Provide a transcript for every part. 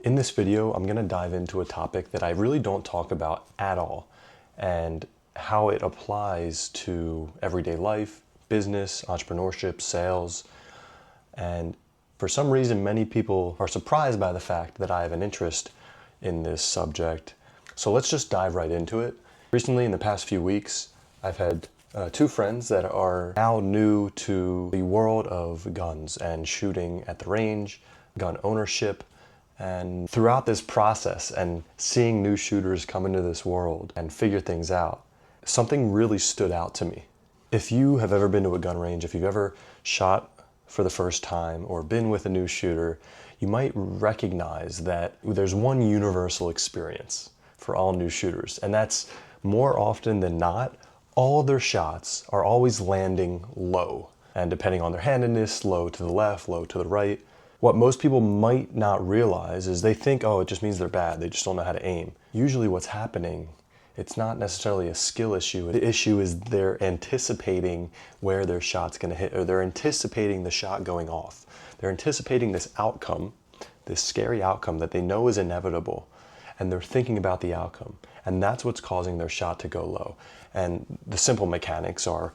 In this video, I'm going to dive into a topic that I really don't talk about at all, and how it applies to everyday life, business, entrepreneurship, sales. And for some reason, many people are surprised by the fact that I have an interest in this subject. So let's just dive right into it. Recently, in the past few weeks, I've had two friends that are now new to the world of guns and shooting at the range, gun ownership. And throughout this process and seeing new shooters come into this world and figure things out, something really stood out to me. If you have ever been to a gun range, if you've ever shot for the first time or been with a new shooter, you might recognize that there's one universal experience for all new shooters, and that's more often than not, all their shots are always landing low. And depending on their handedness, low to the left, low to the right. What most people might not realize is they think, oh, it just means they're bad. They just don't know how to aim. Usually what's happening, it's not necessarily a skill issue. The issue is they're anticipating where their shot's gonna hit, or they're anticipating the shot going off. They're anticipating this outcome, this scary outcome that they know is inevitable, and they're thinking about the outcome. And that's what's causing their shot to go low. And the simple mechanics are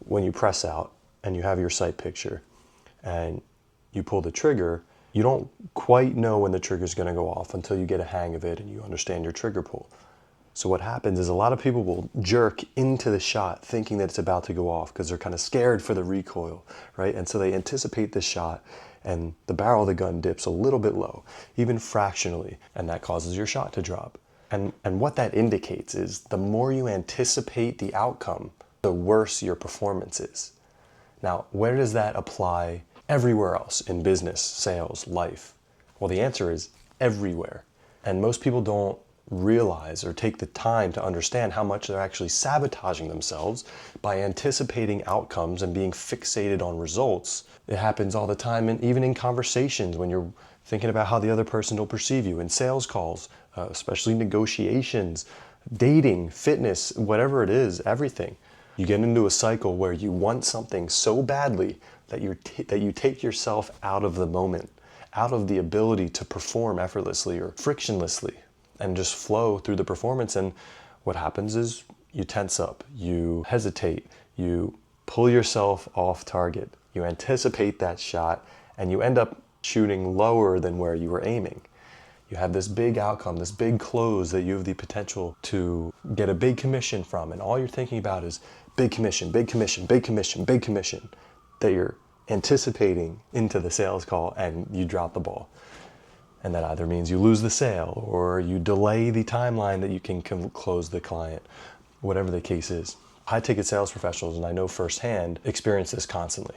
when you press out and you have your sight picture and you pull the trigger, you don't quite know when the trigger is going to go off until you get a hang of it and you understand your trigger pull. So what happens is a lot of people will jerk into the shot thinking that it's about to go off because they're kind of scared for the recoil, right? And so they anticipate the shot and the barrel of the gun dips a little bit low, even fractionally, and that causes your shot to drop. And what that indicates is the more you anticipate the outcome, the worse your performance is. Now, where does that apply everywhere else in business, sales, life? Well, the answer is everywhere. And most people don't realize or take the time to understand how much they're actually sabotaging themselves by anticipating outcomes and being fixated on results. It happens all the time, and even in conversations when you're thinking about how the other person will perceive you, in sales calls, especially negotiations, dating, fitness, whatever it is, everything. You get into a cycle where you want something so badly that you take yourself out of the moment, out of the ability to perform effortlessly or frictionlessly and just flow through the performance. And what happens is you tense up, you hesitate, you pull yourself off target, you anticipate that shot, and you end up shooting lower than where you were aiming. You have this big outcome, this big close that you have the potential to get a big commission from, and all you're thinking about is big commission, big commission, big commission, big commission, that you're anticipating into the sales call, and you drop the ball. And that either means you lose the sale or you delay the timeline that you can close the client, whatever the case is. High ticket sales professionals, and I know firsthand, experience this constantly.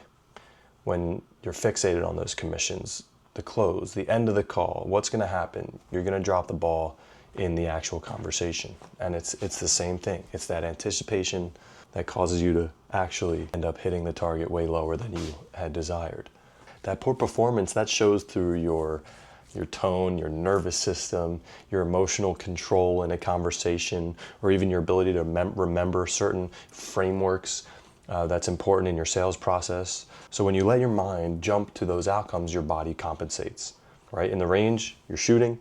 When you're fixated on those commissions, the close, the end of the call, what's going to happen? You're going to drop the ball in the actual conversation. And it's the same thing. It's that anticipation that causes you to actually end up hitting the target way lower than you had desired. That poor performance, that shows through your tone, your nervous system, your emotional control in a conversation, or even your ability to remember certain frameworks that's important in your sales process. So when you let your mind jump to those outcomes, your body compensates, right? In the range, you're shooting,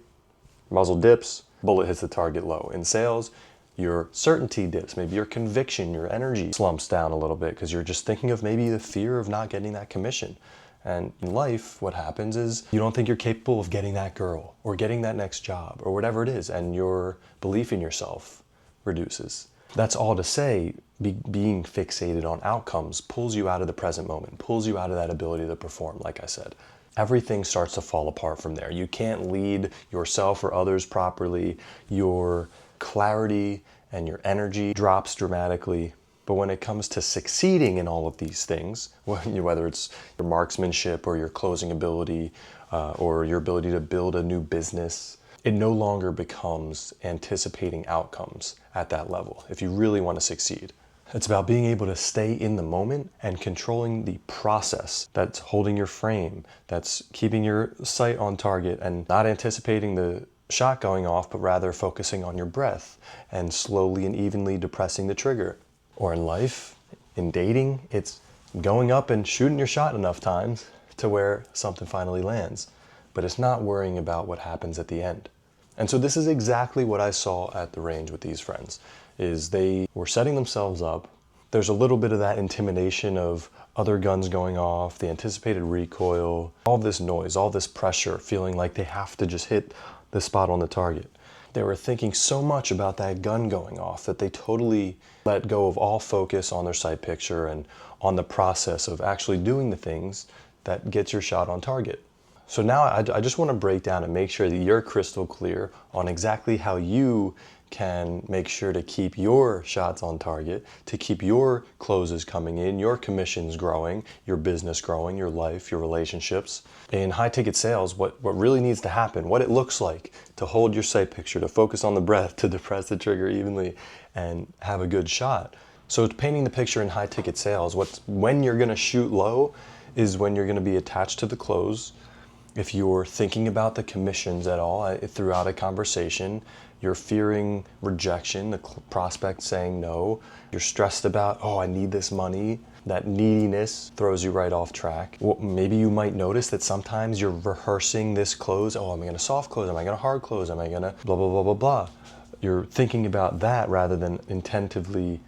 muzzle dips, bullet hits the target low. In sales, your certainty dips, maybe your conviction, your energy slumps down a little bit because you're just thinking of maybe the fear of not getting that commission. And in life, what happens is you don't think you're capable of getting that girl or getting that next job or whatever it is, and your belief in yourself reduces. That's all to say, being fixated on outcomes pulls you out of the present moment, pulls you out of that ability to perform, like I said. Everything starts to fall apart from there. You can't lead yourself or others properly. Your clarity and your energy drops dramatically. But when it comes to succeeding in all of these things, whether it's your marksmanship or your closing ability or your ability to build a new business, it no longer becomes anticipating outcomes at that level if you really want to succeed. It's about being able to stay in the moment and controlling the process that's holding your frame, that's keeping your sight on target and not anticipating the shot going off, but rather focusing on your breath and slowly and evenly depressing the trigger. Or in life, in dating, it's going up and shooting your shot enough times to where something finally lands. but it's not worrying about what happens at the end. And so this is exactly what I saw at the range with these friends, is they were setting themselves up. There's a little bit of that intimidation of other guns going off, the anticipated recoil, all this noise, all this pressure, feeling like they have to just hit the spot on the target. They were thinking so much about that gun going off that they totally let go of all focus on their sight picture and on the process of actually doing the things that gets your shot on target. So now I just want to break down and make sure that you're crystal clear on exactly how you can make sure to keep your shots on target, to keep your closes coming in, your commissions growing, your business growing, your life, your relationships. In high ticket sales, what really needs to happen, what it looks like to hold your sight picture, to focus on the breath, to depress the trigger evenly and have a good shot. So it's painting the picture in high ticket sales. When you're going to shoot low is when you're going to be attached to the close. If you're thinking about the commissions at all throughout a conversation, you're fearing rejection, the prospect saying no, you're stressed about, oh, I need this money, that neediness throws you right off track. Well, maybe you might notice that sometimes you're rehearsing this close. Oh, am I going to soft close? Am I going to hard close? Am I going to blah, blah, blah, blah, blah? You're thinking about that rather than attentively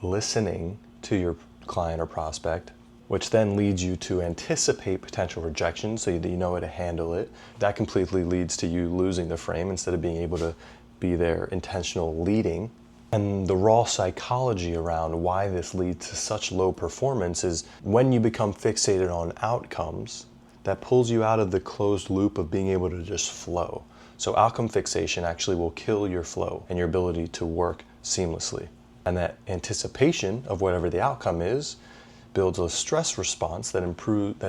listening to your client or prospect, which then leads you to anticipate potential rejection so that you know how to handle it. That completely leads to you losing the frame instead of being able to be there intentional leading. And the raw psychology around why this leads to such low performance is when you become fixated on outcomes, that pulls you out of the closed loop of being able to just flow. So outcome fixation actually will kill your flow and your ability to work seamlessly. And that anticipation of whatever the outcome is builds a stress response that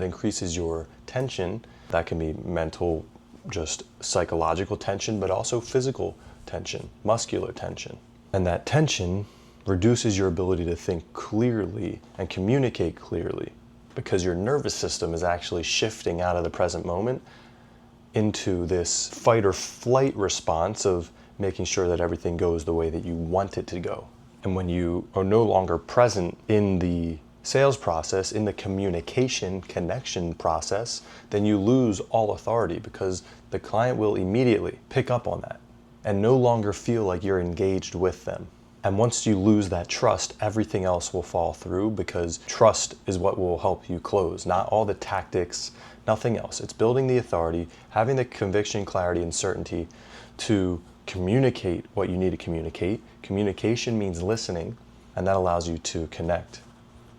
increases your tension. That can be mental, just psychological tension, but also physical tension, muscular tension. And that tension reduces your ability to think clearly and communicate clearly because your nervous system is actually shifting out of the present moment into this fight or flight response of making sure that everything goes the way that you want it to go. And when you are no longer present in the sales process, in the communication connection process, then you lose all authority because the client will immediately pick up on that and no longer feel like you're engaged with them. And once you lose that trust, everything else will fall through because trust is what will help you close, not all the tactics, nothing else. It's building the authority, having the conviction, clarity, and certainty to communicate what you need to communicate. Communication means listening, and that allows you to connect.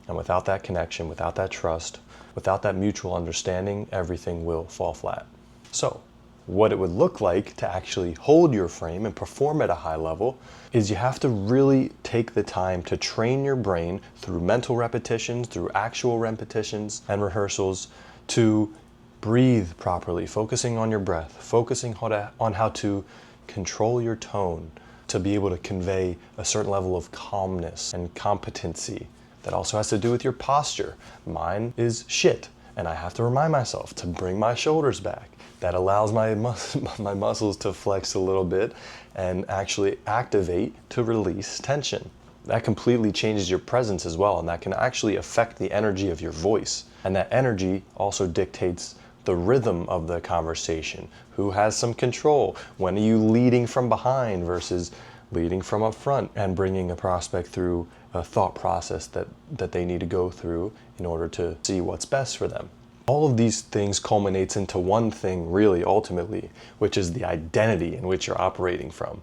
And without that connection, without that trust, without that mutual understanding, everything will fall flat. So, what it would look like to actually hold your frame and perform at a high level is you have to really take the time to train your brain through mental repetitions, through actual repetitions and rehearsals to breathe properly, focusing on your breath, focusing on how to control your tone, to be able to convey a certain level of calmness and competency. That also has to do with your posture. Mine is shit, and I have to remind myself to bring my shoulders back. That allows my muscles to flex a little bit and actually activate to release tension. That completely changes your presence as well, and that can actually affect the energy of your voice. And that energy also dictates the rhythm of the conversation. Who has some control? When are you leading from behind versus leading from up front and bringing a prospect through a thought process that they need to go through in order to see what's best for them? All of these things culminates into one thing really ultimately, which is the identity in which you're operating from.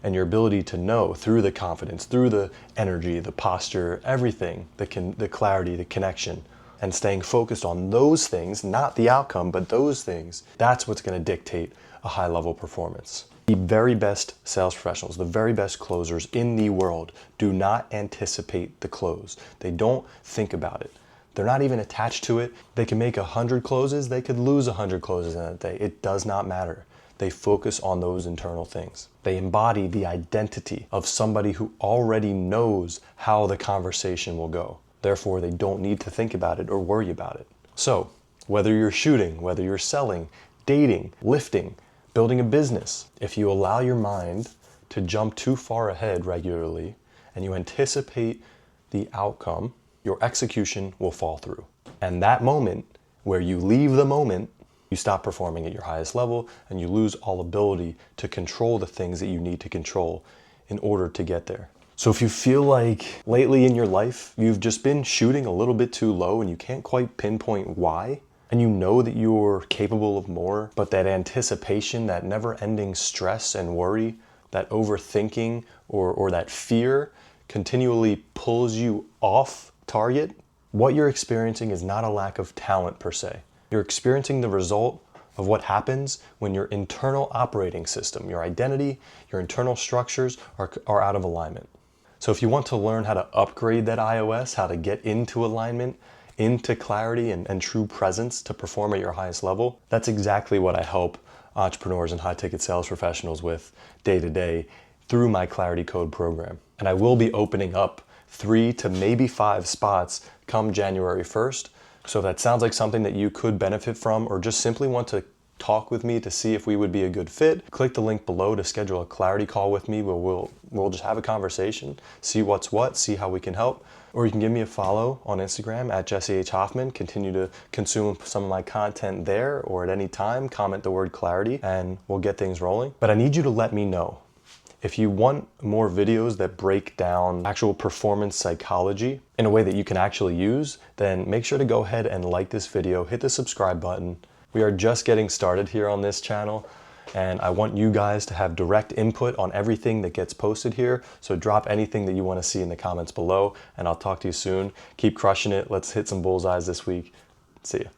And your ability to know through the confidence, through the energy, the posture, everything, the clarity, the connection, and staying focused on those things, not the outcome, but those things, that's what's going to dictate a high level performance. The very best sales professionals, the very best closers in the world do not anticipate the close. They don't think about it. They're not even attached to it. They can make 100 closes, they could lose 100 closes in that day. It does not matter. They focus on those internal things. They embody the identity of somebody who already knows how the conversation will go. Therefore, they don't need to think about it or worry about it. So, whether you're shooting, whether you're selling, dating, lifting, building a business, if you allow your mind to jump too far ahead regularly and you anticipate the outcome, your execution will fall through. And that moment where you leave the moment You stop performing at your highest level and you lose all ability to control the things that you need to control in order to get there. So if you feel like lately in your life, you've just been shooting a little bit too low and you can't quite pinpoint why, and you know that you're capable of more, but that anticipation, that never-ending stress and worry, that overthinking or that fear continually pulls you off target, what you're experiencing is not a lack of talent per se. You're experiencing the result of what happens when your internal operating system, your identity, your internal structures are out of alignment. So if you want to learn how to upgrade that iOS, how to get into alignment, into clarity and true presence to perform at your highest level, that's exactly what I help entrepreneurs and high ticket sales professionals with day to day through my Clarity Code program. And I will be opening up 3 to maybe 5 spots come January 1st. So if that sounds like something that you could benefit from, or just simply want to talk with me to see if we would be a good fit, click the link below to schedule a clarity call with me where we'll just have a conversation, see what's what, see how we can help. Or you can give me a follow on Instagram at Jesse H. Hoffman. Continue to consume some of my content there, or at any time, comment the word clarity and we'll get things rolling. But I need you to let me know. If you want more videos that break down actual performance psychology in a way that you can actually use, then make sure to go ahead and like this video, hit the subscribe button. We are just getting started here on this channel, and I want you guys to have direct input on everything that gets posted here. So drop anything that you want to see in the comments below, and I'll talk to you soon. Keep crushing it. Let's hit some bullseyes this week. See ya.